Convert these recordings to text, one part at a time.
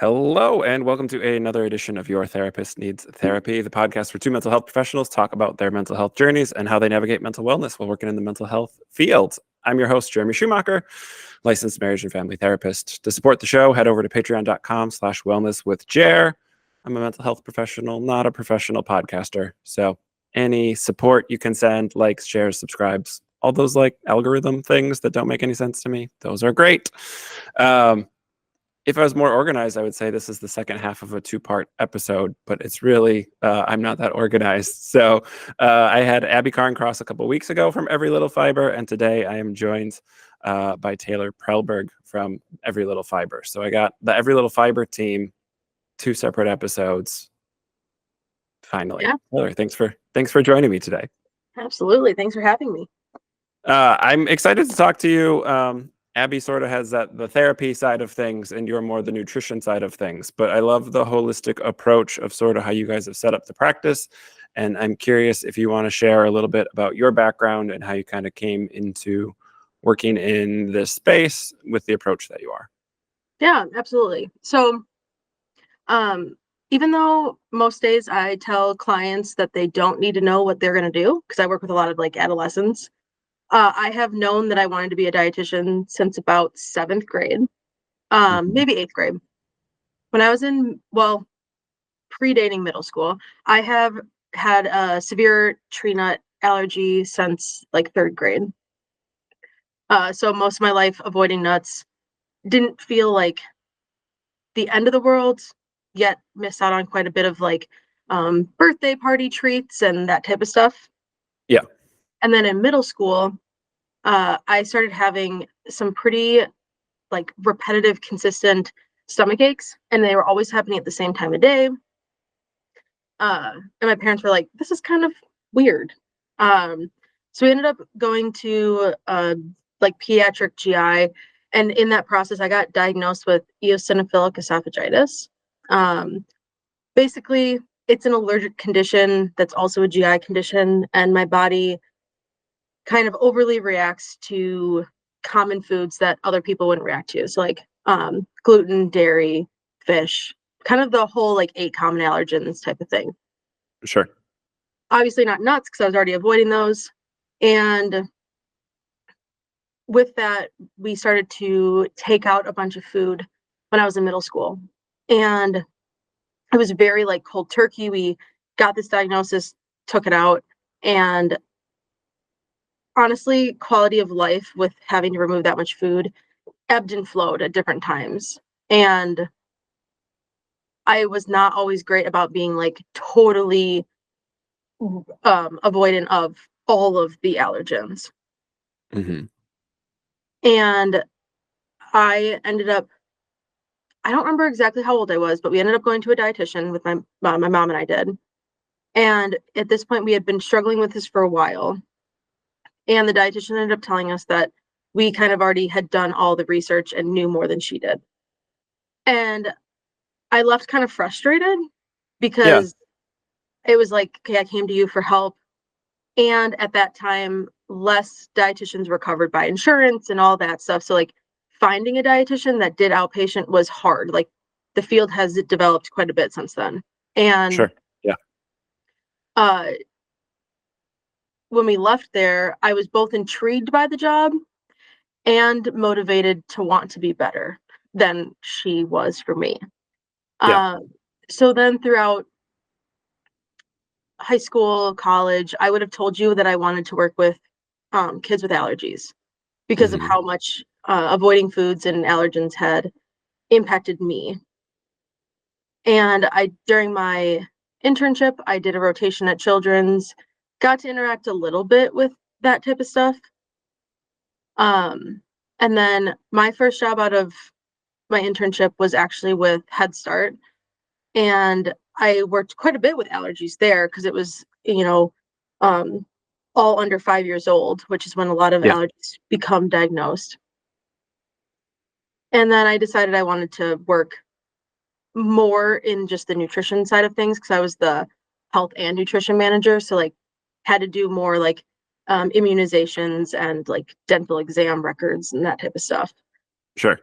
Hello, and welcome to another edition of Your Therapist Needs Therapy, the podcast where two mental health professionals talk about their mental health journeys and how they navigate mental wellness while working in the mental health field. I'm your host, Jeremy Schumacher, licensed marriage and family therapist. To support the show, head over to patreon.com/wellnesswithjer. I'm a mental health professional, not a professional podcaster. So any support you can send, likes, shares, subscribes, all those like algorithm things that don't make any sense to me, those are great. If I was more organized, I would say this is the second half of a two-part episode, but it's really, I'm not that organized. So I had Abby Carncross a couple weeks ago from Every Little Fiber, and today I am joined by Taylor Prellberg from Every Little Fiber. So I got the Every Little Fiber team, two separate episodes. Finally. Yeah. Taylor, thanks for joining me today. Absolutely. Thanks for having me. I'm excited to talk to you. Abby sort of has the therapy side of things, and you're more the nutrition side of things. But I love the holistic approach of sort of how you guys have set up the practice. And I'm curious if you want to share a little bit about your background and how you kind of came into working in this space with the approach that you are. Yeah, absolutely. So, even though most days I tell clients that they don't need to know what they're going to do, because I work with a lot of like adolescents, I have known that I wanted to be a dietitian since about 7th grade, maybe 8th grade. When I was predating middle school, I have had a severe tree nut allergy since like 3rd grade. So most of my life avoiding nuts, didn't feel like the end of the world, yet missed out on quite a bit of like birthday party treats and that type of stuff. Yeah. And then in middle school, I started having some pretty like repetitive, consistent stomach aches, and they were always happening at the same time of day. And my parents were like, "This is kind of weird." So we ended up going to like pediatric GI, and in that process, I got diagnosed with eosinophilic esophagitis. Basically, it's an allergic condition that's also a GI condition, and my body kind of overly reacts to common foods that other people wouldn't react to. So like gluten, dairy, fish, kind of the whole like 8 common allergens type of thing. Sure. Obviously not nuts because I was already avoiding those. And with that, we started to take out a bunch of food when I was in middle school. And it was very like cold turkey. We got this diagnosis, took it out, and honestly, quality of life with having to remove that much food ebbed and flowed at different times. And I was not always great about being like totally avoidant of all of the allergens. Mm-hmm. And I ended up, I don't remember exactly how old I was, but we ended up going to a dietitian with my mom and I did. And at this point, we had been struggling with this for a while. And the dietitian ended up telling us that we kind of already had done all the research and knew more than she did. And I left kind of frustrated because it was like, okay, I came to you for help. And at that time, less dietitians were covered by insurance and all that stuff. So like finding a dietitian that did outpatient was hard. Like the field has developed quite a bit since then. And Sure. Yeah. When we left there, I was both intrigued by the job and motivated to want to be better than she was for me. Yeah. So then throughout high school, college, I would have told you that I wanted to work with kids with allergies because of Mm-hmm. how much avoiding foods and allergens had impacted me. And during my internship, I did a rotation at Children's, got to interact a little bit with that type of stuff. And then my first job out of my internship was actually with Head Start. And I worked quite a bit with allergies there because it was, all under 5 years old, which is when a lot of Yeah. allergies become diagnosed. And then I decided I wanted to work more in just the nutrition side of things because I was the health and nutrition manager. So like had to do more like immunizations and like dental exam records and that type of stuff. Sure.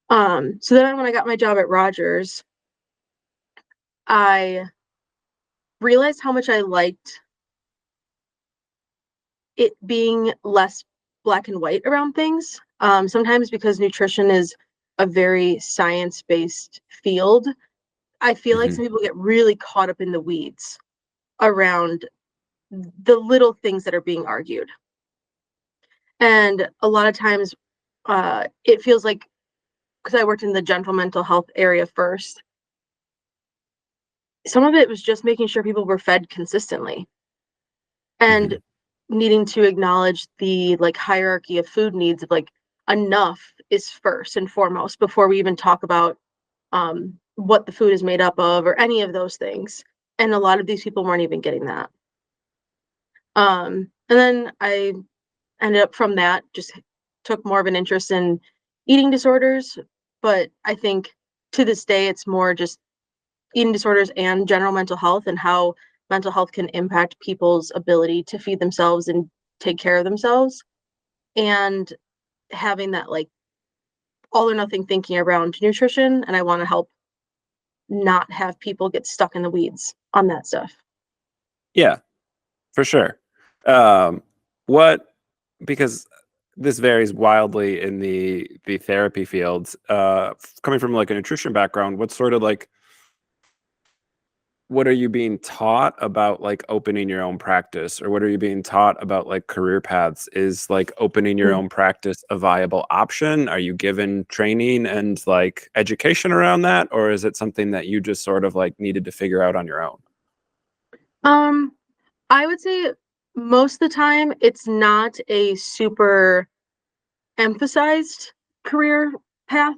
So then when I got my job at Rogers, I realized how much I liked it being less black and white around things. Sometimes because nutrition is a very science-based field, I feel like Hmm. some people get really caught up in the weeds around the little things that are being argued. And a lot of times, it feels like, because I worked in the gentle mental health area first, some of it was just making sure people were fed consistently and Hmm. needing to acknowledge the like hierarchy of food needs of like enough is first and foremost before we even talk about what the food is made up of or any of those things. And a lot of these people weren't even getting that. And then I ended up from that just took more of an interest in eating disorders, but I think to this day it's more just eating disorders and general mental health and how mental health can impact people's ability to feed themselves and take care of themselves, and having that like all or nothing thinking around nutrition, and I want to help not have people get stuck in the weeds on that stuff. Yeah, for sure. Um, what because this varies wildly in the therapy fields. Coming from like a nutrition background, what sort of like what are you being taught about like opening your own practice, or what are you being taught about like career paths? Is like opening your Mm. own practice a viable option? Are you given training and like education around that, or is it something that you just sort of like needed to figure out on your own? Um, I would say most of the time it's not a super emphasized career path.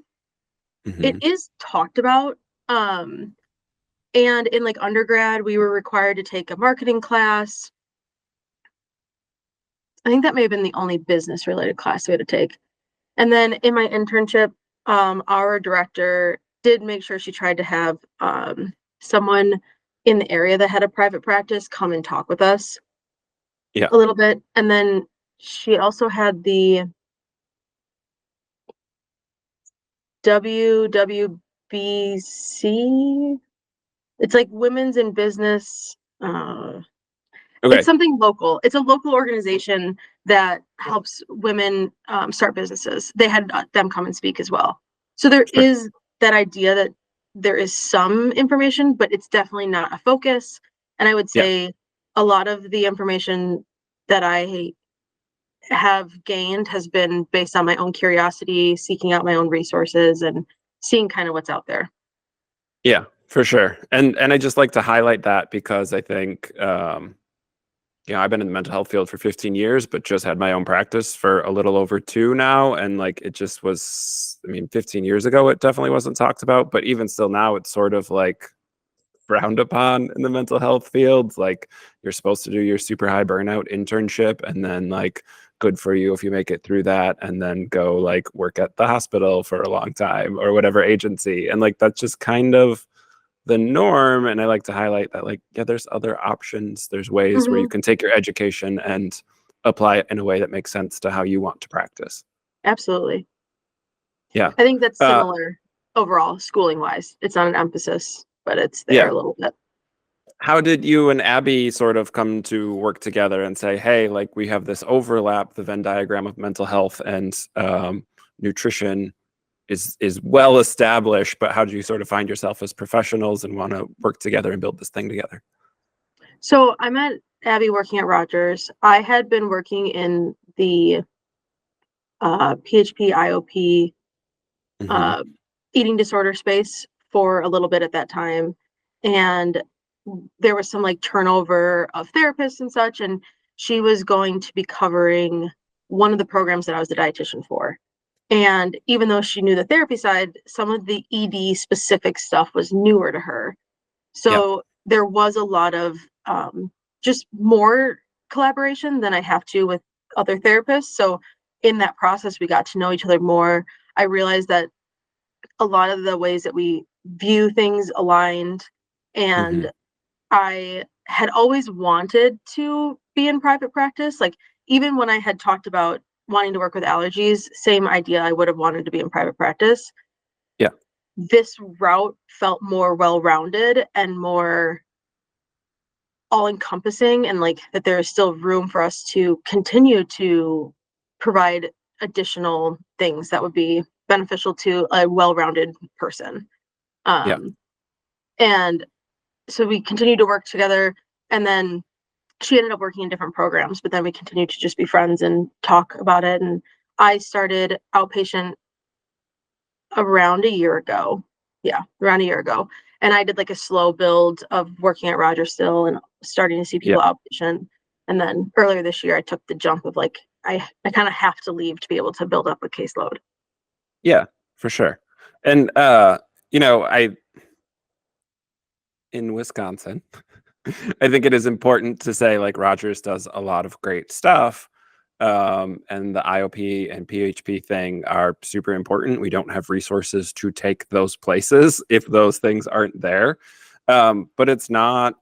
It Hmm. is talked about. Um, and in like undergrad, we were required to take a marketing class. I think that may have been the only business related class we had to take. And then in my internship, our director did make sure she tried to have someone in the area that had a private practice come and talk with us Yeah. a little bit. And then she also had the WWBC. It's like women's in business. It's Okay. something local. It's a local organization that helps women start businesses. They had them come and speak as well. So there Sure. is that idea that there is some information, but it's definitely not a focus. And I would Yeah. say a lot of the information that I have gained has been based on my own curiosity, seeking out my own resources, and seeing kind of what's out there. Yeah, for sure. And I just like to highlight that because I think I've been in the mental health field for 15 years, but just had my own practice for a little over 2 now. And like it just was, I mean, 15 years ago, it definitely wasn't talked about, but even still now, it's sort of like frowned upon in the mental health field. Like you're supposed to do your super high burnout internship and then like good for you if you make it through that and then go like work at the hospital for a long time or whatever agency. And like that's just kind of the norm. And I like to highlight that like, yeah, there's other options. There's ways where you Hmm. can take your education and apply it in a way that makes sense to how you want to practice. Absolutely. Yeah. I think that's Uh, similar overall, schooling wise. It's not an emphasis, but it's there yeah. a little bit. How did you and Abby sort of come to work together and say, hey, like we have this overlap, the Venn diagram of mental health and nutrition is well established, but how do you sort of find yourself as professionals and want to work together and build this thing together? So I met Abby working at Rogers. I had been working in the PHP, IOP, Hmm. uh, eating disorder space for a little bit at that time. And there was some like turnover of therapists and such. And she was going to be covering one of the programs that I was the dietitian for. And even though she knew the therapy side, some of the ED specific stuff was newer to her. Yeah. So there was a lot of just more collaboration than I have to with other therapists. So in that process, we got to know each other more. I realized that a lot of the ways that we view things aligned, Hmm. and I had always wanted to be in private practice. Like even when I had talked about wanting to work with allergies, same idea. I would have wanted to be in private practice. Yeah. This route felt more well-rounded and more all-encompassing, and like that there is still room for us to continue to provide additional things that would be beneficial to a well-rounded person. Yeah. Um, and so we continued to work together, and then she ended up working in different programs, but then we continued to just be friends and talk about it. And I started outpatient around a year ago. Yeah, around a year ago. And I did like a slow build of working at Rogers still and starting to see Yeah. people outpatient. And then earlier this year, I took the jump of like, I kind of have to leave to be able to build up a caseload. Yeah, for sure. And I in Wisconsin, I think it is important to say like Rogers does a lot of great stuff. And the IOP and PHP thing are super important. We don't have resources to take those places if those things aren't there. But it's not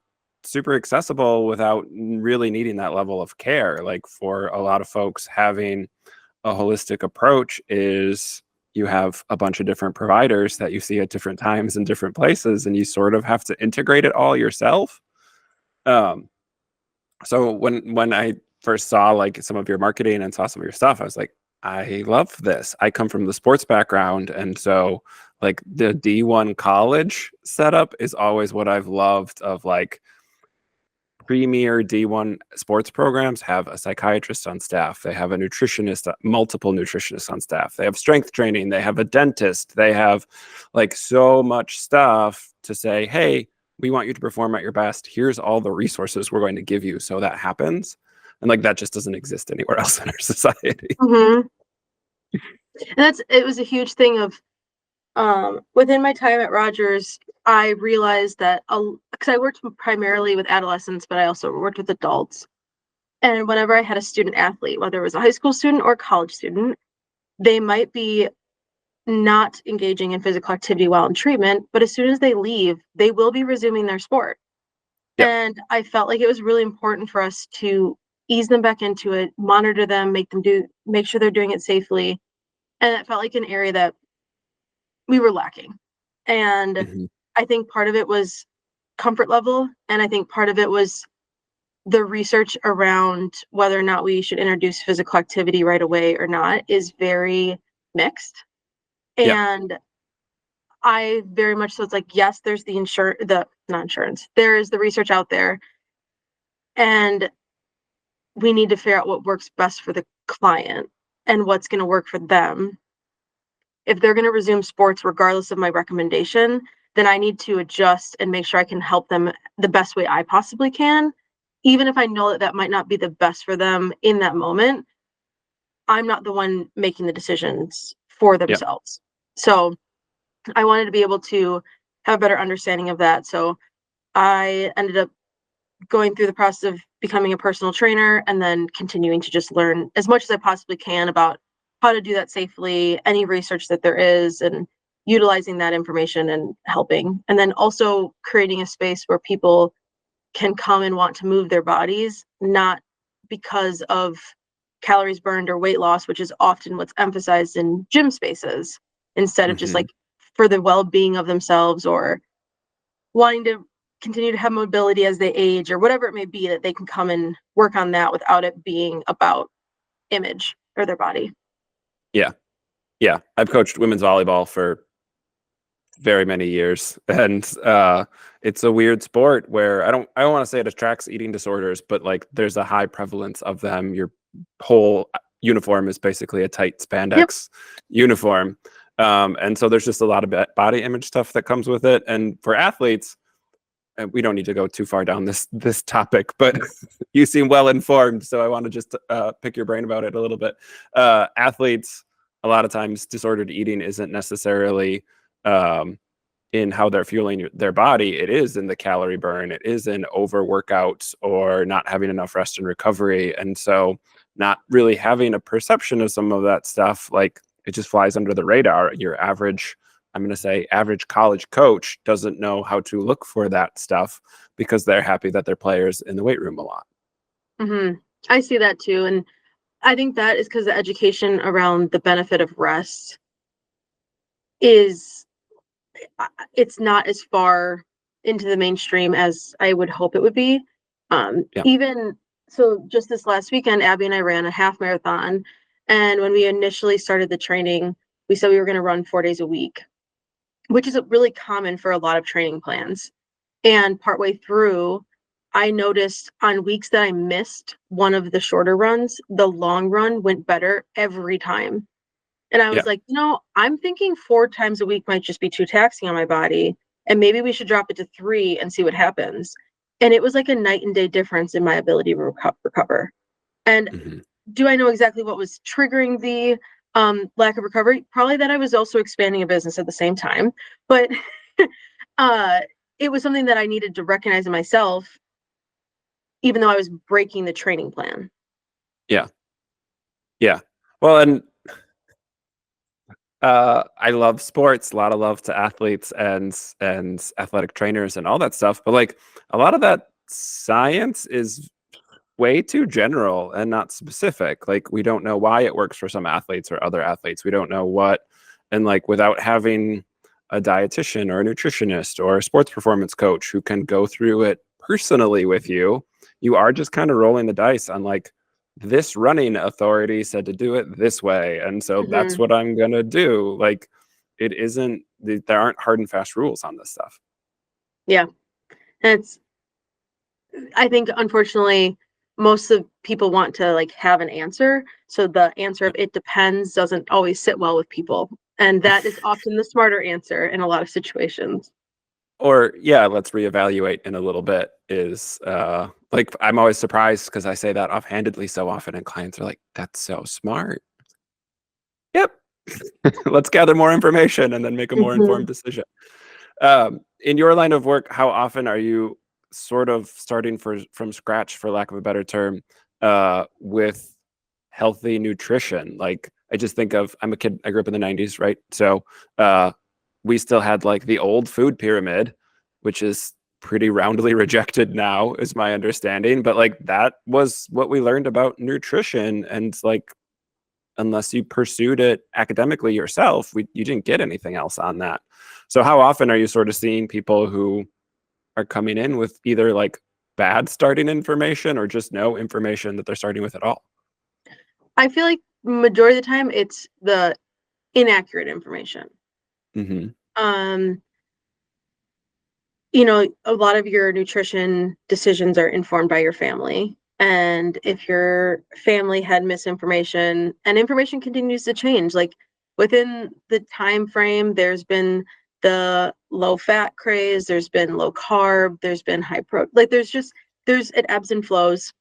super accessible without really needing that level of care. Like for a lot of folks, having a holistic approach is you have a bunch of different providers that you see at different times in different places, and you sort of have to integrate it all yourself. Um, so when I first saw like some of your marketing and saw some of your stuff, I was like, I love this. I come from the sports background, and so like the D1 college setup is always what I've loved of like premier D1 sports programs have a psychiatrist on staff. They have a nutritionist, multiple nutritionists on staff. They have strength training. They have a dentist. They have like so much stuff to say, hey, we want you to perform at your best. Here's all the resources we're going to give you so that happens. And like that just doesn't exist anywhere else in our society. Mm-hmm. And it was a huge thing of within my time at Rogers, I realized that because I worked primarily with adolescents, but I also worked with adults. And whenever I had a student athlete, whether it was a high school student or a college student, they might be not engaging in physical activity while in treatment, but as soon as they leave, they will be resuming their sport. Yep. And I felt like it was really important for us to ease them back into it, monitor them, make sure they're doing it safely. And it felt like an area that we were lacking. And Mm-hmm. I think part of it was comfort level, and I think part of it was the research around whether or not we should introduce physical activity right away or not is very mixed. Yep. And I very much so it's like, yes, there's the not insurance. There is the research out there, and we need to figure out what works best for the client and what's going to work for them. If they're going to resume sports regardless of my recommendation, then I need to adjust and make sure I can help them the best way I possibly can. Even if I know that that might not be the best for them in that moment, I'm not the one making the decisions for Yep. themselves. So I wanted to be able to have a better understanding of that. So I ended up going through the process of becoming a personal trainer and then continuing to just learn as much as I possibly can about how to do that safely, any research that there is, and utilizing that information and helping. And then also creating a space where people can come and want to move their bodies, not because of calories burned or weight loss, which is often what's emphasized in gym spaces, instead of just Mm-hmm. like for the well-being of themselves or wanting to continue to have mobility as they age or whatever it may be, that they can come and work on that without it being about image or their body. Yeah. Yeah. I've coached women's volleyball for very many years, and it's a weird sport where I don't want to say it attracts eating disorders, but like there's a high prevalence of them. Your whole uniform is basically a tight Yep. spandex uniform, and so there's just a lot of body image stuff that comes with it. And for athletes, and we don't need to go too far down this topic, but you seem well informed, so I want to just pick your brain about it a little bit. Athletes, a lot of times, disordered eating isn't necessarily in how they're fueling their body. It is in the calorie burn. It is in overworkouts or not having enough rest and recovery, and so not really having a perception of some of that stuff, like it just flies under the radar. Your average, I'm going to say average college coach doesn't know how to look for that stuff because they're happy that their players in the weight room a lot. Mm-hmm. I see that too. And I think that is because the education around the benefit of rest is it's not as far into the mainstream as I would hope it would be. Yeah. Even so, just this last weekend, Abby and I ran a half marathon. And when we initially started the training, we said we were going to run 4 days a week, which is really common for a lot of training plans. And partway through, I noticed on weeks that I missed one of the shorter runs, the long run went better every time. And I was Yeah. like, I'm thinking 4 times a week might just be too taxing on my body. And maybe we should drop it to 3 and see what happens. And it was like a night and day difference in my ability to recover. And Hmm. do I know exactly what was triggering the lack of recovery? Probably that I was also expanding a business at the same time. But uh, it was something that I needed to recognize in myself, even though I was breaking the training plan. Yeah. Yeah. Well, and I love sports, a lot of love to athletes and athletic trainers and all that stuff. But like a lot of that science is way too general and not specific. Like we don't know why it works for some athletes or other athletes. We don't know what, and like without having a dietitian or a nutritionist or a sports performance coach who can go through it personally with you, you are just kind of rolling the dice on like this running authority said to do it this way. And so that's Hmm. what I'm going to do. Like it isn't, there aren't hard and fast rules on this stuff. Yeah. And I think unfortunately most of people want to like have an answer. So the answer of it depends doesn't always sit well with people. And that is often the smarter answer in a lot of situations. Or yeah, let's reevaluate in a little bit is like I'm always surprised because I say that offhandedly so often and clients are like, that's so smart. Yep. Let's gather more information and then make a more Hmm. informed decision. In your line of work, how often are you sort of starting from scratch, for lack of a better term, with healthy nutrition? Like I just think of, I'm a kid, I grew up in the 90s, right? So we still had like the old food pyramid, which is pretty roundly rejected now, is my understanding. But like that was what we learned about nutrition. And like, unless you pursued it academically yourself, you didn't get anything else on that. So how often are you sort of seeing people who are coming in with either like bad starting information or just no information that they're starting with at all? I feel like majority of the time it's the inaccurate information. Mm-hmm. Um, a lot of your nutrition decisions are informed by your family. And if your family had misinformation and information continues to change, like within the time frame, there's been the low fat craze, there's been low carb, there's been high pro, like there's it ebbs and flows.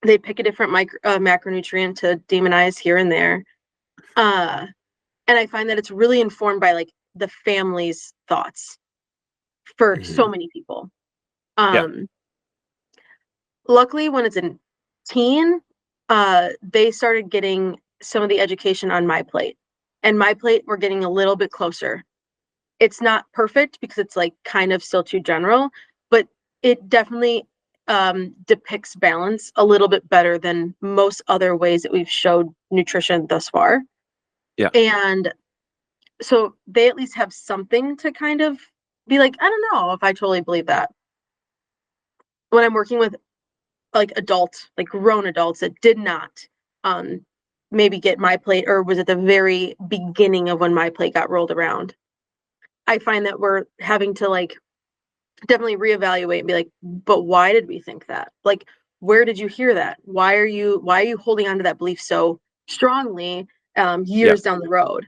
They pick a different macronutrient to demonize here and there. Uh, and I find that it's really informed by like the family's thoughts for Mm-hmm. so many people. Yeah. Um, Luckily, when it's a teen, they started getting some of the education on my plate, and my plate we're getting a little bit closer. It's not perfect because it's like kind of still too general, but it definitely depicts balance a little bit better than most other ways that we've showed nutrition thus far. Yeah. And so they at least have something to kind of be like, I don't know if I totally believe that. When I'm working with like adults, like grown adults that did not um maybe get my plate or was at the very beginning of when my plate got rolled around. I find that we're having to like definitely reevaluate and be like, but why did we think that? Like, where did you hear that? Why are you holding on to that belief so strongly Yeah. years down the road?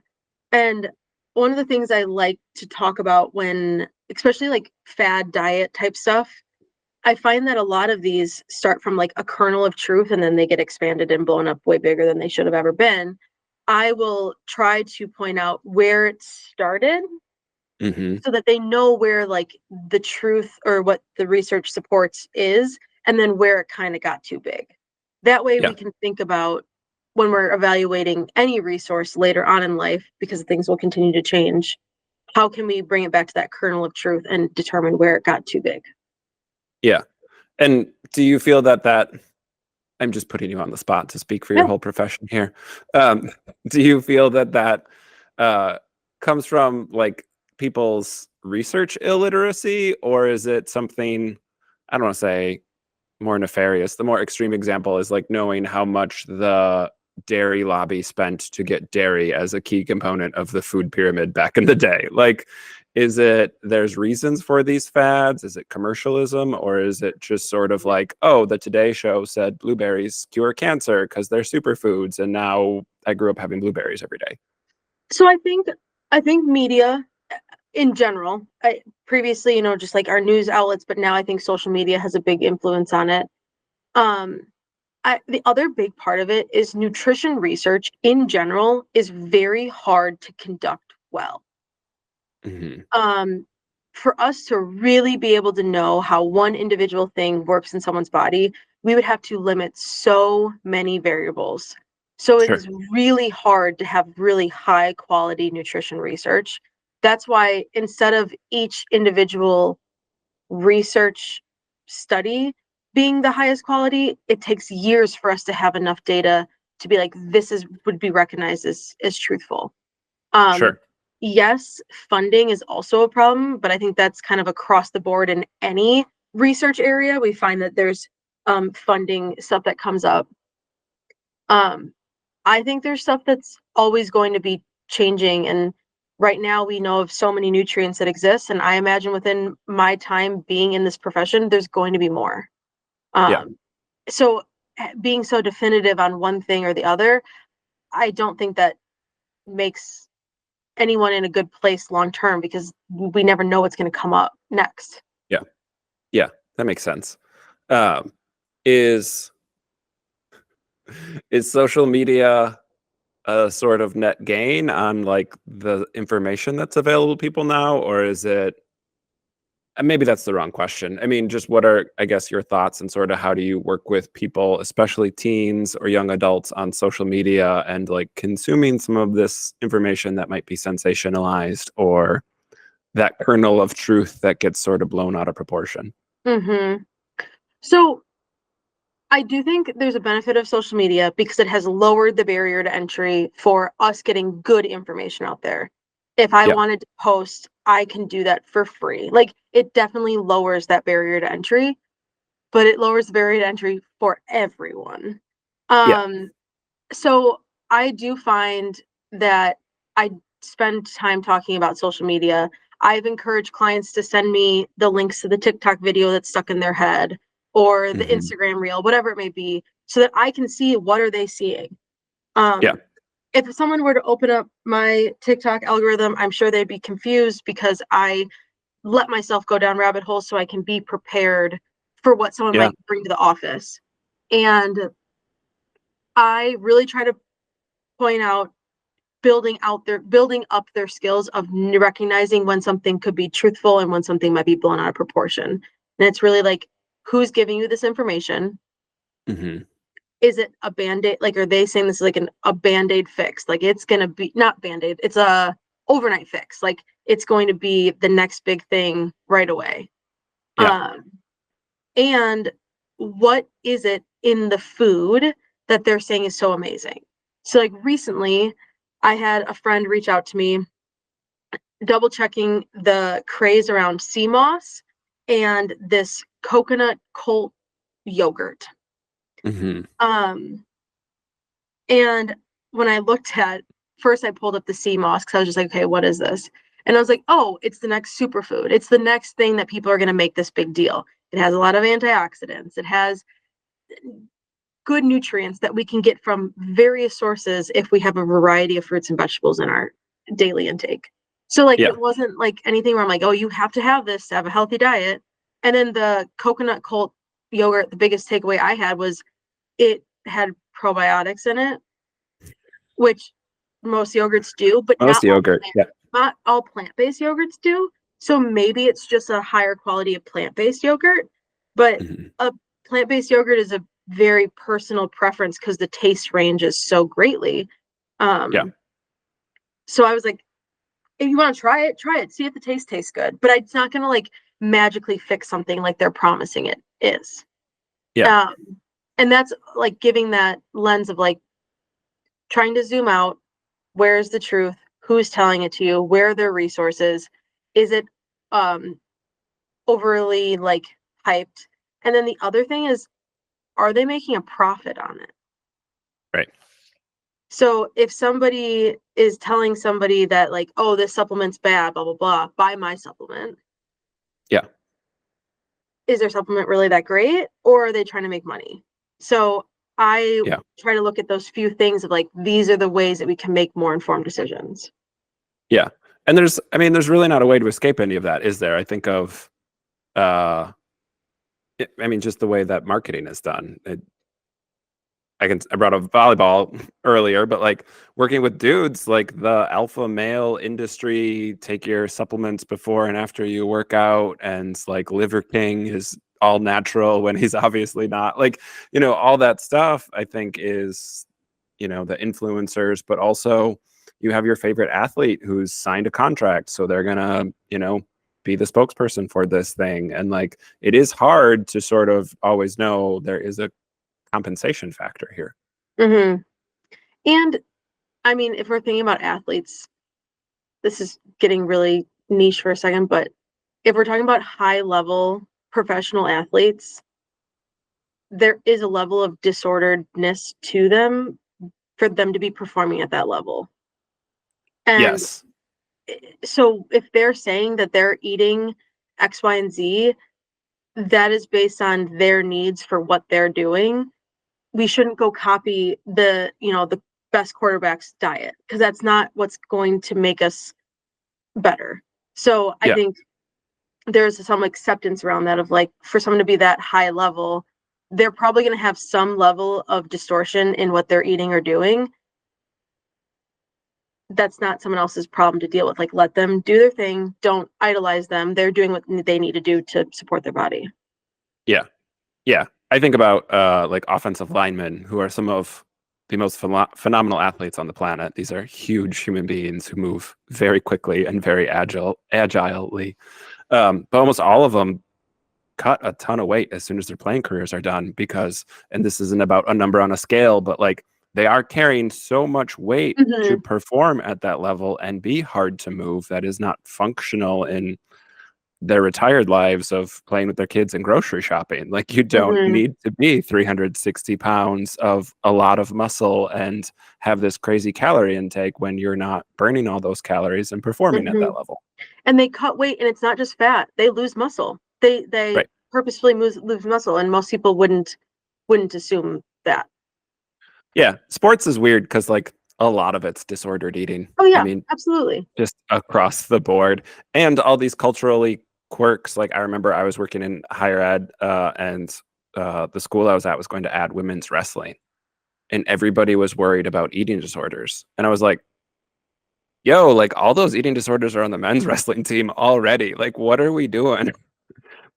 And one of the things I like to talk about when especially like fad diet type stuff, I find that a lot of these start from like a kernel of truth and then they get expanded and blown up way bigger than they should have ever been. I will try to point out where it started Mm-hmm. so that they know where like the truth or what the research supports is and then where it kind of got too big. That way Yeah. we can think about when we're evaluating any resource later on in life because things will continue to change. How can we bring it back to that kernel of truth and determine where it got too big? Yeah. And do you feel that I'm just putting you on the spot to speak for your Yeah. whole profession here. Um, do you feel that uh, comes from like people's research illiteracy, or is it something, I don't want to say more nefarious? The more extreme example is like knowing how much the dairy lobby spent to get dairy as a key component of the food pyramid back in the day. Like, is it there's reasons for these fads? Is it commercialism, or is it just sort of like, oh, the Today Show said blueberries cure cancer because they're superfoods, and now I grew up having blueberries every day? So I think media in general, previously, just like our news outlets, but now I think social media has a big influence on it. Um, the other big part of it is nutrition research in general is very hard to conduct well. Hmm. Um, for us to really be able to know how one individual thing works in someone's body, we would have to limit so many variables. So it is Sure. really hard to have really high quality nutrition research. That's why instead of each individual research study being the highest quality, it takes years for us to have enough data to be like, this is would be recognized as truthful. Um, Sure. yes, funding is also a problem, but I think that's kind of across the board in any research area. We find that there's funding stuff that comes up. Um, I think there's stuff that's always going to be changing, and right now we know of so many nutrients that exist, and I imagine within my time being in this profession, there's going to be more. Yeah. Um, so being so definitive on one thing or the other, I don't think that makes anyone in a good place long term because we never know what's going to come up next. Yeah. Yeah. That makes sense. Um, is is social media a sort of net gain on like the information that's available to people now, or is it, and maybe that's the wrong question. I mean, just what are, I guess, your thoughts, and sort of how do you work with people, especially teens or young adults, on social media and like consuming some of this information that might be sensationalized, or that kernel of truth that gets sort of blown out of proportion? Hmm. So I do think there's a benefit of social media because it has lowered the barrier to entry for us getting good information out there. If I Yeah. wanted to post, I can do that for free. Like it definitely lowers that barrier to entry, but it lowers the barrier to entry for everyone. Yeah. Um, so I do find that I spend time talking about social media. I've encouraged clients to send me the links to the TikTok video that's stuck in their head or the Hmm. Instagram reel, whatever it may be, so that I can see what are they seeing. Yeah. If someone were to open up my TikTok algorithm, I'm sure they'd be confused because I let myself go down rabbit holes so I can be prepared for what someone Yeah. might bring to the office. And I really try to point out building up their skills of recognizing when something could be truthful and when something might be blown out of proportion. And it's really like, who's giving you this information? Hmm. Is it a band-aid? Like, are they saying this is like a band-aid fix? Like it's gonna be not band-aid, it's a overnight fix. Like it's going to be the next big thing right away. Yeah. Um, and what is it in the food that they're saying is so amazing? So like recently, I had a friend reach out to me double checking the craze around sea moss and this coconut cult yogurt. Hmm. Um, and when I looked at first, I pulled up the sea moss because I was just like, okay, what is this? And I was like, oh, it's the next superfood. It's the next thing that people are going to make this big deal. It has a lot of antioxidants. It has good nutrients that we can get from various sources if we have a variety of fruits and vegetables in our daily intake. So like Yeah. it wasn't like anything where I'm like, oh, you have to have this to have a healthy diet. And then the coconut cult yogurt, the biggest takeaway I had was it had probiotics in it, which most yogurts do, but Most yogurt. Yeah. not all plant-based yogurts do. So maybe it's just a higher quality of plant-based yogurt, but Hmm. a plant-based yogurt is a very personal preference because the taste ranges so greatly. Yeah. Um, so I was like, if you want to try it, see if the taste tastes good. But it's not gonna like magically fix something like they're promising it is. Yeah. Um, and that's like giving that lens of like trying to zoom out. Where's the truth? Who's telling it to you? Where are their resources? Is it overly like hyped? And then the other thing is, are they making a profit on it? Right. So if somebody is telling somebody that like, oh, this supplement's bad, blah blah blah, buy my supplement. Yeah. Is their supplement really that great, or are they trying to make money? So I Yeah. try to look at those few things of like, these are the ways that we can make more informed decisions. Yeah. And there's really not a way to escape any of that, is there? I think of, just the way that marketing is done. I brought up volleyball earlier, but like working with dudes, like the alpha male industry, take your supplements before and after you work out, and like Liver King is all natural when he's obviously not. Like, all that stuff I think is, the influencers, but also you have your favorite athlete who's signed a contract, so they're gonna, be the spokesperson for this thing. And like it is hard to sort of always know there is a compensation factor here. Mm-hmm. And I mean, if we're thinking about athletes, this is getting really niche for a second, but if we're talking about high level professional athletes, there is a level of disorderedness to them for them to be performing at that level. And Yes. so if they're saying that they're eating X, Y, and Z, that is based on their needs for what they're doing. We shouldn't go copy the best quarterback's diet, because that's not what's going to make us better. So I Yeah. think there's some acceptance around that of like, for someone to be that high level, they're probably going to have some level of distortion in what they're eating or doing. That's not someone else's problem to deal with. Like, let them do their thing. Don't idolize them. They're doing what they need to do to support their body. Yeah. Yeah. I think about like offensive linemen who are some of the most phenomenal athletes on the planet. These are huge human beings who move very quickly and very agilely. But almost all of them cut a ton of weight as soon as their playing careers are done because, and this isn't about a number on a scale, but like they are carrying so much weight to Mm-hmm. perform at that level and be hard to move that is not functional in their retired lives of playing with their kids and grocery shopping. Like you don't Mm-hmm. need to be 360 pounds of a lot of muscle and have this crazy calorie intake when you're not burning all those calories and performing at Mm-hmm. that level. And they cut weight, and it's not just fat. They lose muscle. They Right. purposefully lose muscle, and most people wouldn't assume that. Yeah. Sports is weird because like a lot of it's disordered eating. Oh I yeah, mean, absolutely. just across the board and all these culturally quirks. Like I remember I was working in higher ed and the school I was at was going to add women's wrestling and everybody was worried about eating disorders. And I was like, yo, like all those eating disorders are on the men's wrestling team already. Like, what are we doing?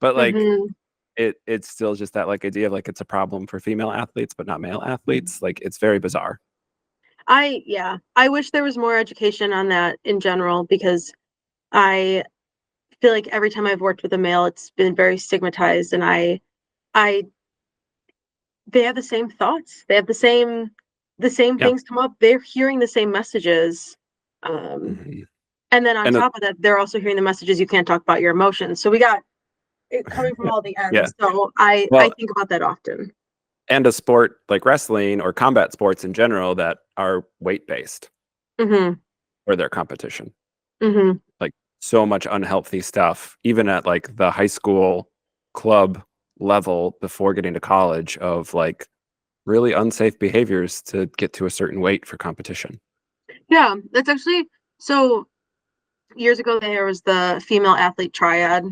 But like, Mm-hmm. it's still just that like idea of like it's a problem for female athletes, but not male athletes. Like, it's very bizarre. I wish there was more education on that in general, because I feel like every time I've worked with a male, it's been very stigmatized, and I they have the same thoughts. They have the same Yeah. things come up. They're hearing the same messages. Um, Mhm. and then on And top of that, they're also hearing the messages, you can't talk about your emotions. So we got it coming from all the yeah. ends. So I Well, think about that often. and a sport like wrestling or combat sports in general that are weight based Hmm. for their competition. Hmm. Like so much unhealthy stuff, even at like the high school club level before getting to college, of like really unsafe behaviors to get to a certain weight for competition. Yeah, that's actually so. Years ago, there was the female athlete triad,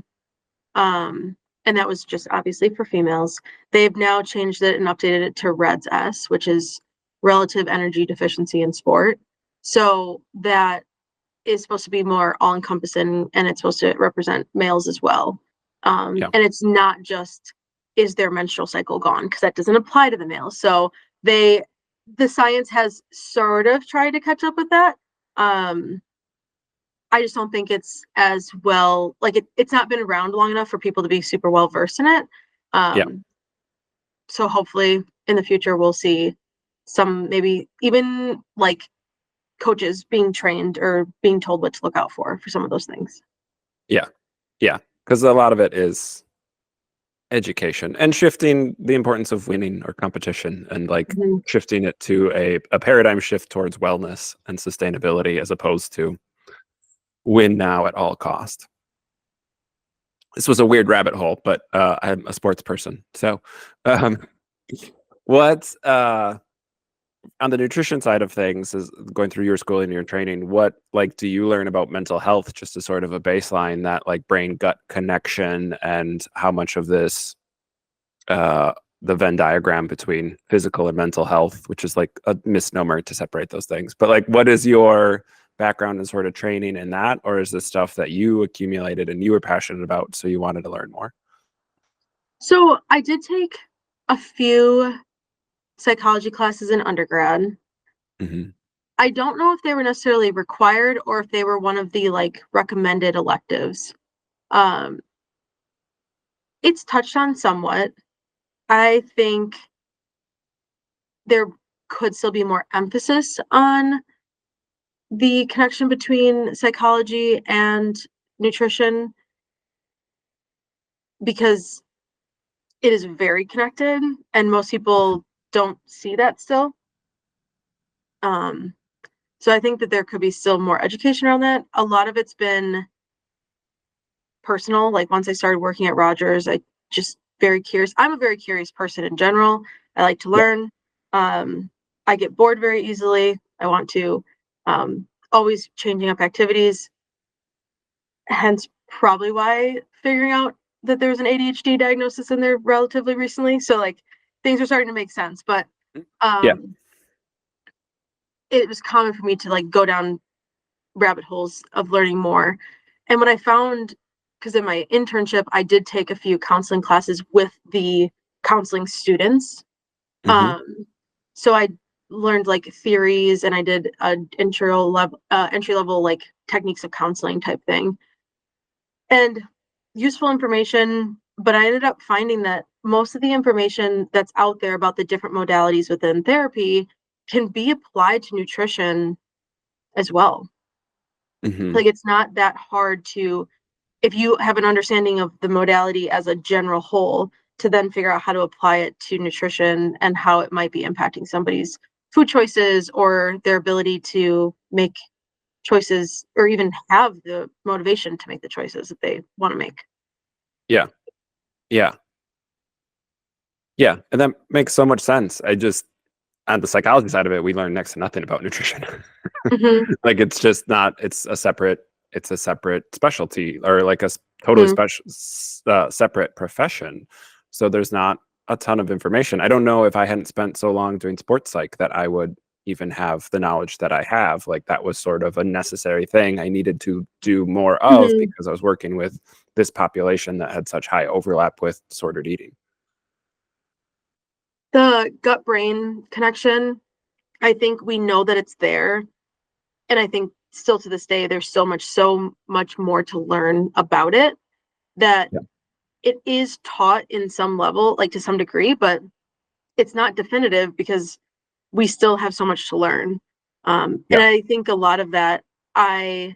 um, and that was just obviously for females. They've now changed it and updated it to REDS S, which is relative energy deficiency in sport. So that is supposed to be more all-encompassing, and it's supposed to represent males as well. Yeah. And it's not just, is their menstrual cycle gone, because that doesn't apply to the males. So they the science has sort of tried to catch up with that. Um, I just don't think it's as well, like it's not been around long enough for people to be super well versed in it. Yeah. Um, so hopefully in the future we'll see some, maybe even like coaches being trained or being told what to look out for some of those things. Yeah. Yeah. Because a lot of it is education and shifting the importance of winning or competition and like Mhm. shifting it to a paradigm shift towards wellness and sustainability as opposed to win now at all cost. This was a weird rabbit hole, but I'm a sports person. So um, what on the nutrition side of things is going through your schooling and your training, what like do you learn about mental health just as sort of a baseline, that like brain gut connection and how much of this uh, the Venn diagram between physical and mental health, which is like a misnomer to separate those things. But like, what is your background and sort of training in that, or is this stuff that you accumulated and you were passionate about, so you wanted to learn more? So I did take a few psychology classes in undergrad. Hmm. I don't know if they were necessarily required or if they were one of the like recommended electives. Um, it's touched on somewhat. I think there could still be more emphasis on the connection between psychology and nutrition because it is very connected and most people don't see that still. Um, so I think that there could be still more education around that. A lot of it's been personal. Like once I started working at Rogers, I just very curious. I'm a very curious person in general. I like to Yeah. learn. I get bored very easily. I want to always changing up activities. Hence, probably why figuring out that there's an ADHD diagnosis in there relatively recently. So like things are starting to make sense. But Yeah. um, it was common for me to like go down rabbit holes of learning more. And what I found, because in my internship, I did take a few counseling classes with the counseling students. Hmm. Um, so I learned like theories and I did a entry level like techniques of counseling type thing and useful information. But I ended up finding that most of the information that's out there about the different modalities within therapy can be applied to nutrition as well. Hmm. Like it's not that hard to, if you have an understanding of the modality as a general whole, to then figure out how to apply it to nutrition and how it might be impacting somebody's food choices or their ability to make choices or even have the motivation to make the choices that they want to make. Yeah. Yeah. Yeah. And that makes so much sense. I just, on the psychology side of it, we learn next to nothing about nutrition. Hmm. Like it's just not, it's a separate specialty or like totally Hmm. special, separate profession. So there's not a ton of information. I don't know if I hadn't spent so long doing sports psych that I would even have the knowledge that I have. Like that was sort of a necessary thing I needed to do more of Hmm. because I was working with this population that had such high overlap with disordered eating. The gut brain connection, I think we know that it's there. And I think still to this day, there's so much more to learn about it that Yeah. it is taught in some level, like to some degree, but it's not definitive because we still have so much to learn. And Yeah. I think a lot of that, I,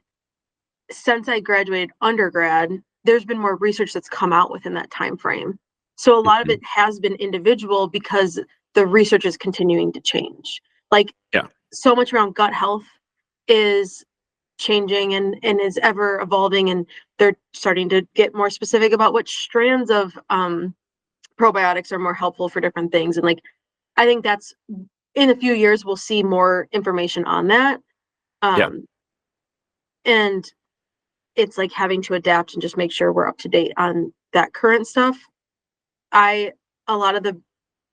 since I graduated undergrad, there's been more research that's come out within that time frame. So a lot of Mhm. it has been individual because the research is continuing to change. Like Yeah. so much around gut health is changing and is ever evolving and they're starting to get more specific about which strands of probiotics are more helpful for different things and like I think that's in a few years we'll see more information on that Yeah. um and it's like having to adapt and just make sure we're up to date on that current stuff. I A lot of the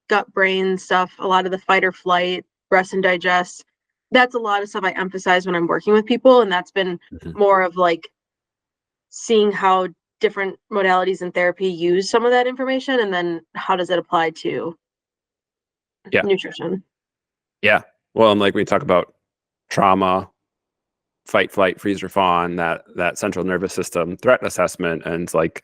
gut brain stuff, a lot of the fight or flight, rest and digest, that's a lot of stuff I emphasize when I'm working with people and that's been Mhm. more of like seeing how different modalities in therapy use some of that information and then how does it apply to Yeah. nutrition. Yeah. Well, and like we talk about trauma, fight, flight, freeze, or fawn, that central nervous system threat assessment, and like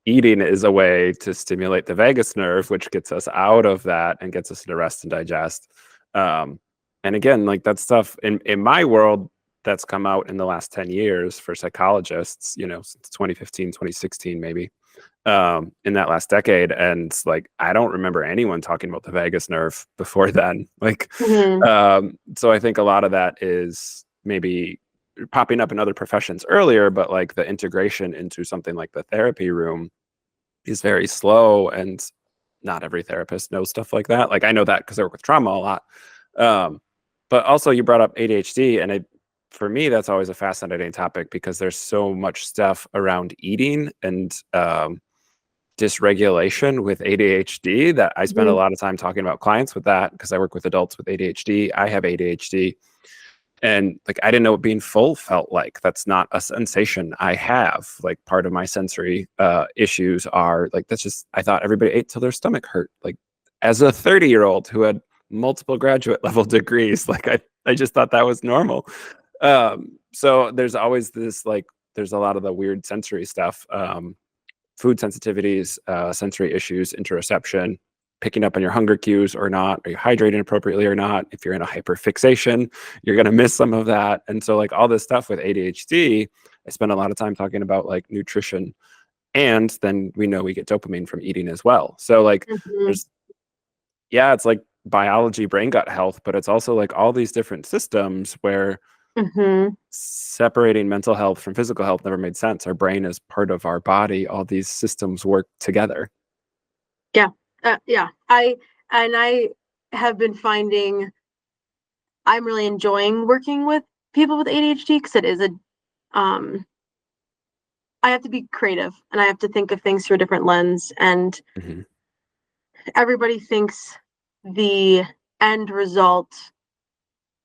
eating is a way to stimulate the vagus nerve, which gets us out of that and gets us to rest and digest. Um, and again, like that stuff in my world, that's come out in the last 10 years for psychologists, since 2015, 2016, maybe, in that last decade. And like, I don't remember anyone talking about the vagus nerve before then. Like, Hmm. so I think a lot of that is maybe popping up in other professions earlier, but like the integration into something like the therapy room is very slow, and not every therapist knows stuff like that. Like, I know that because I work with trauma a lot. Um, but also you brought up ADHD, and for me, that's always a fascinating topic because there's so much stuff around eating and dysregulation with ADHD that I spend a Hmm. lot of time talking about clients with that because I work with adults with ADHD. I have ADHD. And like, I didn't know what being full felt like. That's not a sensation I have. Like, part of my sensory issues are like, that's just, I thought everybody ate till their stomach hurt. Like, as a 30-year-old who had multiple graduate level degrees, like, I just thought that was normal. So there's always this, like, there's a lot of the weird sensory stuff, food sensitivities, sensory issues, interoception, picking up on your hunger cues or not. Are you hydrating appropriately or not? If you're in a hyperfixation, you're going to miss some of that. And so, like, all this stuff with ADHD, I spend a lot of time talking about like nutrition. And then we know we get dopamine from eating as well. So, like, Hmm. there's, yeah, it's like biology, brain gut health, but it's also like all these different systems where Hmm. separating mental health from physical health never made sense. Our brain is part of our body. All these systems work together. Yeah. Yeah. I have been finding I'm really enjoying working with people with ADHD because it is a um I have to be creative and I have to think of things through a different lens, and Mhm. everybody thinks the end result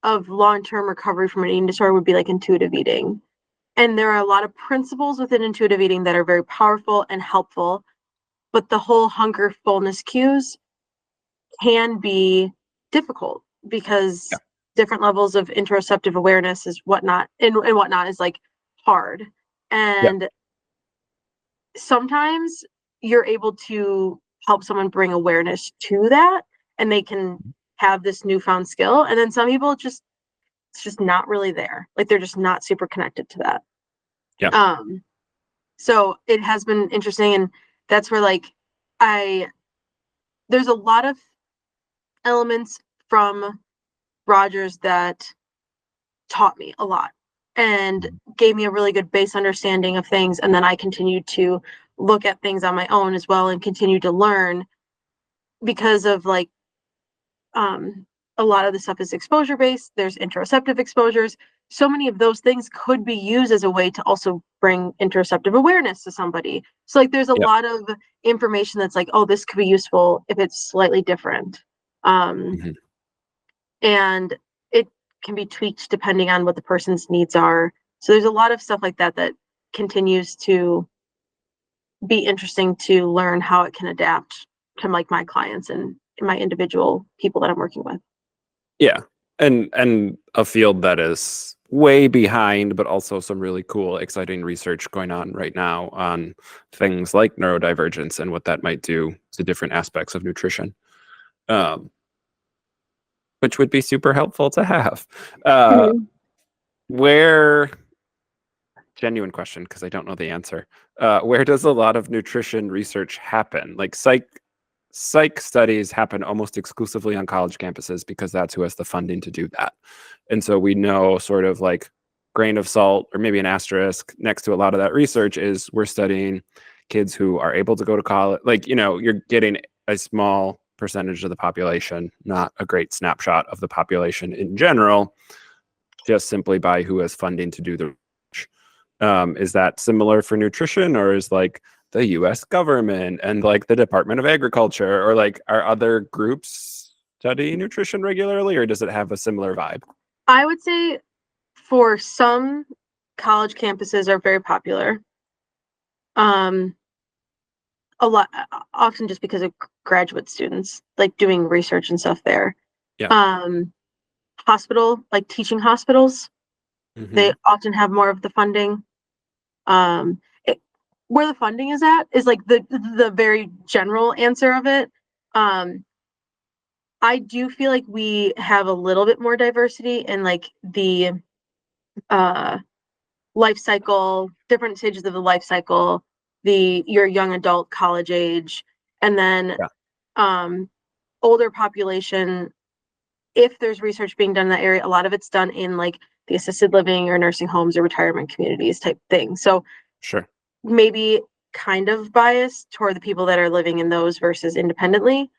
of long-term recovery from an eating disorder would be like intuitive eating. And there are a lot of principles within intuitive eating that are very powerful and helpful, but the whole hunger fullness cues can be difficult Yeah. because different levels of interoceptive awareness is whatnot and whatnot is like hard. Yeah. And sometimes you're able to help someone bring awareness to that and they can have this newfound skill. And then some people just it's just not really there. Like they're just not super connected to that. Yeah. Um so it has been interesting, and that's where like I there's a lot of elements from Rogers that taught me a lot and Mhm. gave me a really good base understanding of things. And then I continued to look at things on my own as well and continue to learn because of like um, a lot of the stuff is exposure based. There's interoceptive exposures. So many of those things could be used as a way to also bring interoceptive awareness to somebody. So like there's a Yeah. lot of information that's like, oh, this could be useful if it's slightly different. Um, Mhm. and it can be tweaked depending on what the person's needs are. So there's a lot of stuff like that that continues to be interesting to learn how it can adapt to like my clients and my individual people that I'm working with. Yeah. And a field that is way behind, but also some really cool, exciting research going on right now on things like neurodivergence and what that might do to different aspects of nutrition, um, which would be super helpful to have. Uh, Mhm. where Genuine question because I don't know the answer. Where does a lot of nutrition research happen? Like, psych studies happen almost exclusively on college campuses because that's who has the funding to do that. And so we know, sort of like, grain of salt or maybe an asterisk next to a lot of that research is we're studying kids who are able to go to college. Like, you're getting a small percentage of the population, not a great snapshot of the population in general, just simply by who has funding to do the research. Is that similar for nutrition, or is like the US government and like the Department of Agriculture, or like, are other groups study nutrition regularly, or does it have a similar vibe? I would say for some college campuses are very popular. Um, a lot often just because of graduate students like doing research and stuff there. Yeah. Um, hospital like teaching hospitals, they Hmm. often have more of the funding. Um, it, where the funding is at is like the very general answer of it. Um, I do feel like we have a little bit more diversity in like the uh, life cycle, different stages of the life cycle, your young adult, college age, and then Yeah. Older population. If there's research being done in that area, a lot of it's done in like the assisted living or nursing homes or retirement communities type thing. So Sure. maybe kind of biased toward the people that are living in those versus independently.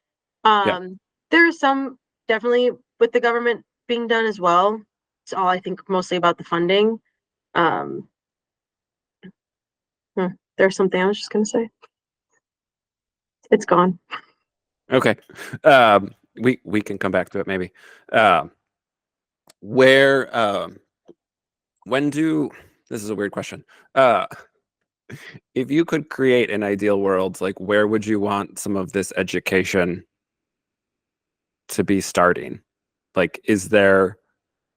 Yeah. There are some definitely with the government being done as well. It's all I think mostly about the funding. Um, there's something I was just gonna say. It's gone. Okay. We can come back to it maybe. Where when do this is a weird question. Uh if you could create an ideal world, like where would you want some of this education to be starting? Like is there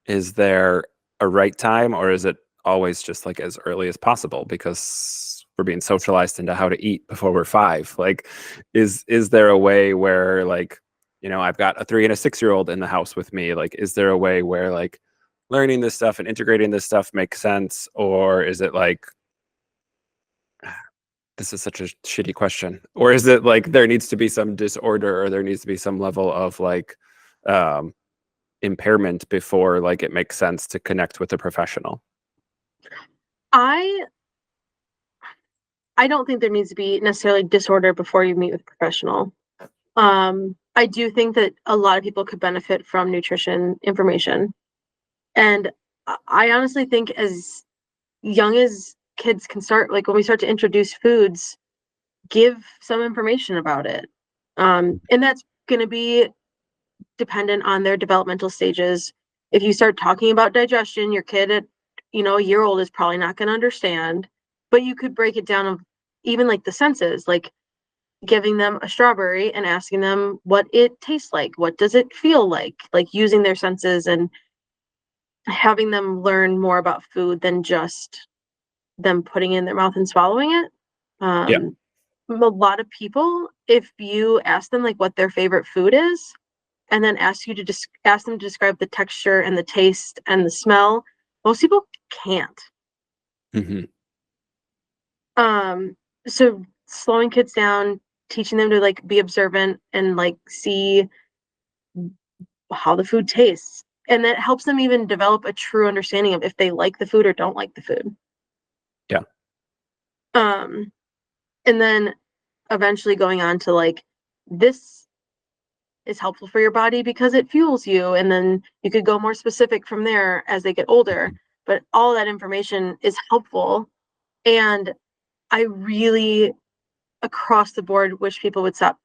a right time, or is it always just like as early as possible because we're being socialized into how to eat before we're 5? Like is there a way where like, I've got a 3 and a 6-year-old in the house with me, like is there a way where like learning this stuff and integrating this stuff makes sense, or is it like this is such a shitty question, or is it like there needs to be some disorder or there needs to be some level of like um impairment before like it makes sense to connect with a professional? I I don't think there needs to be necessarily disorder before you meet with a professional. I do think that a lot of people could benefit from nutrition information. And I honestly think as young as kids can start, like when we start to introduce foods, give some information about it. And that's going to be dependent on their developmental stages. If you start talking about digestion, your kid at, a year old is probably not going to understand, but you could break it down of even like the senses, like giving them a strawberry and asking them what it tastes like. What does it feel like using their senses and having them learn more about food than just them putting it in their mouth and swallowing it. Yeah. Um, a lot of people, if you ask them like what their favorite food is, and then ask them to describe the texture and the taste and the smell, most people can't. Hmm. Um, so slowing kids down, teaching them to like be observant and like see how the food tastes. And that helps them even develop a true understanding of if they like the food or don't like the food. Yeah. Um, and then eventually going on to like, this is helpful for your body because it fuels you. And then you could go more specific from there as they get older. Mhm. But all that information is helpful. And I really, across the board, wish people would stop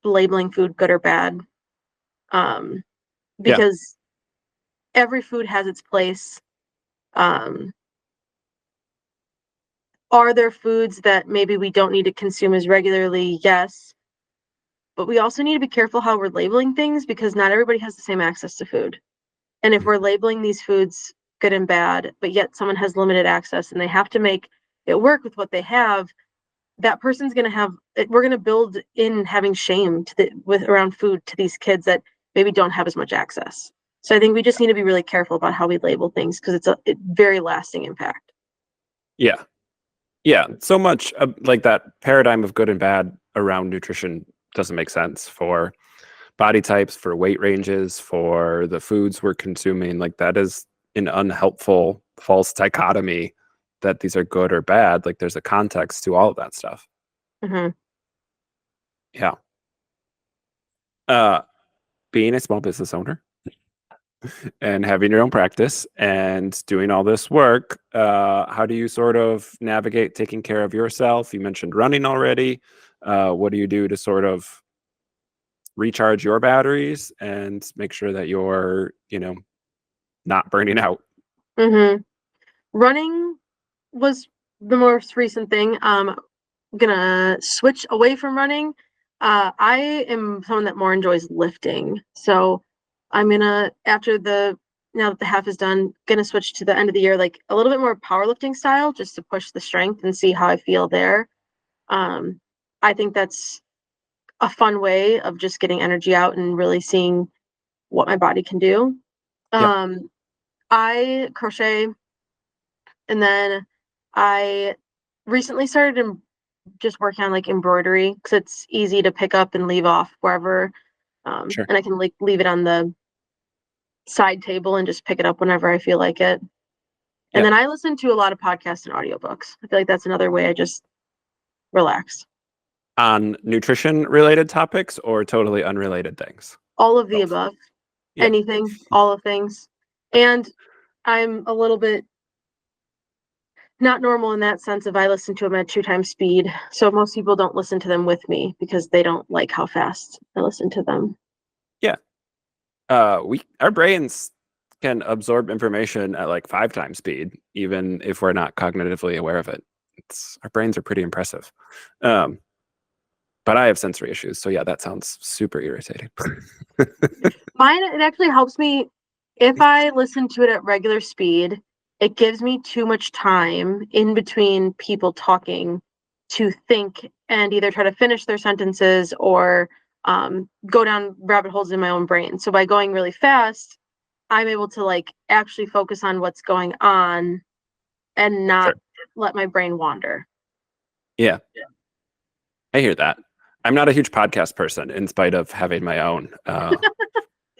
labeling food good or bad. Um, Yeah. because every food has its place. Um, are there foods that maybe we don't need to consume as regularly? Yes. But we also need to be careful how we're labeling things because not everybody has the same access to food. And if we're Mhm. labeling these foods good and bad, but yet someone has limited access and they have to make it work with what they have, that person's going to have, we're going to build in having shame with around food to these kids that maybe don't have as much access. So I think we just need to be really careful about how we label things because it's a very lasting impact. Yeah. Yeah. So much like that paradigm of good and bad around nutrition doesn't make sense for body types, for weight ranges, for the foods we're consuming. Like that is an unhelpful false dichotomy that these are good or bad. Like there's a context to all of that stuff. Hmm. Yeah. Uh, being a small business owner and having your own practice and doing all this work, how do you sort of navigate taking care of yourself? You mentioned running already. What do you do to sort of recharge your batteries and make sure that you're, not burning out? Hmm. Running was the most recent thing. Gonna switch away from running. I am someone that more enjoys lifting. So I'm gonna, after now that the half is done, gonna switch to the end of the year, like a little bit more powerlifting style, just to push the strength and see how I feel there. Um, I think that's a fun way of just getting energy out and really seeing what my body can do. Yeah. Um, I crochet. And then I recently started just working on like embroidery because it's easy to pick up and leave off wherever. Sure. And I can like leave it on the side table and just pick it up whenever I feel like it. And Yeah. then I listen to a lot of podcasts and audiobooks. I feel like that's another way I just relax. On nutrition related topics or totally unrelated things? All of the Both. above. Yeah. Anything, all of things. And I'm a little bit not normal in that sense if I listen to them at 2 times speed. So most people don't listen to them with me because they don't like how fast I listen to them. Yeah. Our brains can absorb information at like 5 times speed, even if we're not cognitively aware of it. Our brains are pretty impressive. But I have sensory issues, so yeah, that sounds super irritating. Mine, it actually helps me if I listen to it at regular speed. It gives me too much time in between people talking to think and either try to finish their sentences or go down rabbit holes in my own brain. So by going really fast, I'm able to like actually focus on what's going on and not Sure. let my brain wander. Yeah, I hear that. I'm not a huge podcast person in spite of having my own.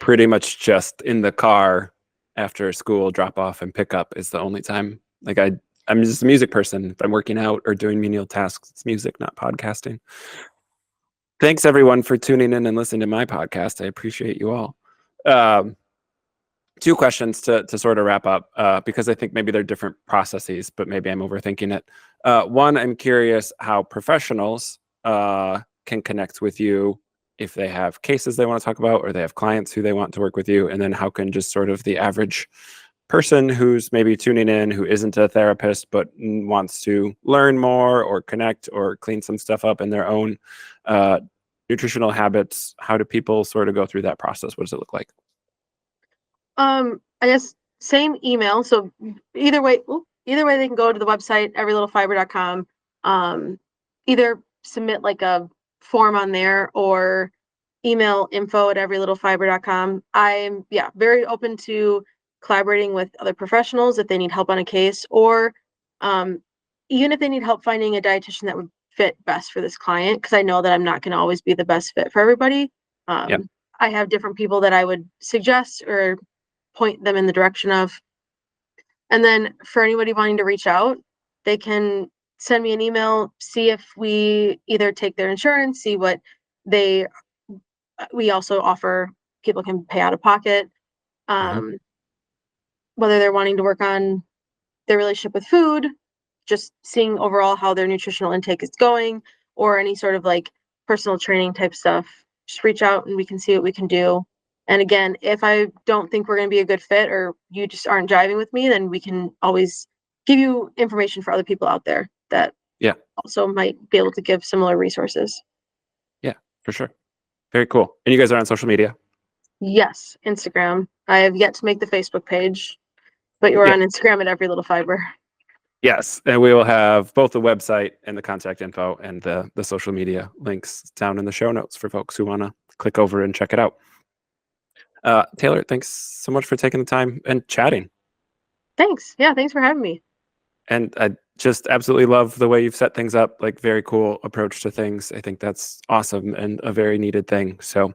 Pretty much just in the car after school drop off and pick up is the only time. Like I'm just a music person. If I'm working out or doing menial tasks, it's music, not podcasting. Thanks everyone for tuning in and listening to my podcast. I appreciate you all. 2 questions to sort of wrap up, because I think maybe they're different processes, but maybe I'm overthinking it. One, I'm curious how professionals can connect with you if they have cases they want to talk about or they have clients who they want to work with you. And then how can just sort of the average person who's maybe tuning in, who isn't a therapist, but wants to learn more or connect or clean some stuff up in their own nutritional habits, how do people sort of go through that process? What does it look like? I guess same email. So either way they can go to the website everylittlefiber.com. Either submit like a form on there or email info@everylittlefiber.com. I'm very open to collaborating with other professionals if they need help on a case or um even if they need help finding a dietitian that would fit best for this client because I know that I'm not going to always be the best fit for everybody. Yeah. I have different people that I would suggest or point them in the direction of. And then for anybody wanting to reach out, they can send me an email, see if we either take their insurance, see what they we also offer people can pay out of pocket. Mhm. Whether they're wanting to work on their relationship with food, just seeing overall how their nutritional intake is going, or any sort of like personal training type stuff, just reach out and we can see what we can do. And again, if I don't think we're going to be a good fit or you just aren't jiving with me, then we can always give you information for other people out there that Yeah. also might be able to give similar resources. Yeah, for sure. Very cool. And you guys are on social media? Yes, Instagram. I have yet to make the Facebook page, but you're Yeah. on Instagram at Every Little Fiber. Yes, and we will have both the website and the contact info and the social media links down in the show notes for folks who want to click over and check it out. Taylor, thanks so much for taking the time and chatting. Thanks. Yeah, thanks for having me. And I just absolutely love the way you've set things up, like very cool approach to things. I think that's awesome and a very needed thing. So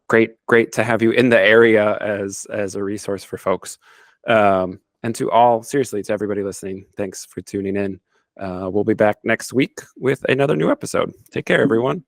great to have you in the area as a resource for folks. And to all, seriously, to everybody listening, thanks for tuning in. We'll be back next week with another new episode. Take care, everyone.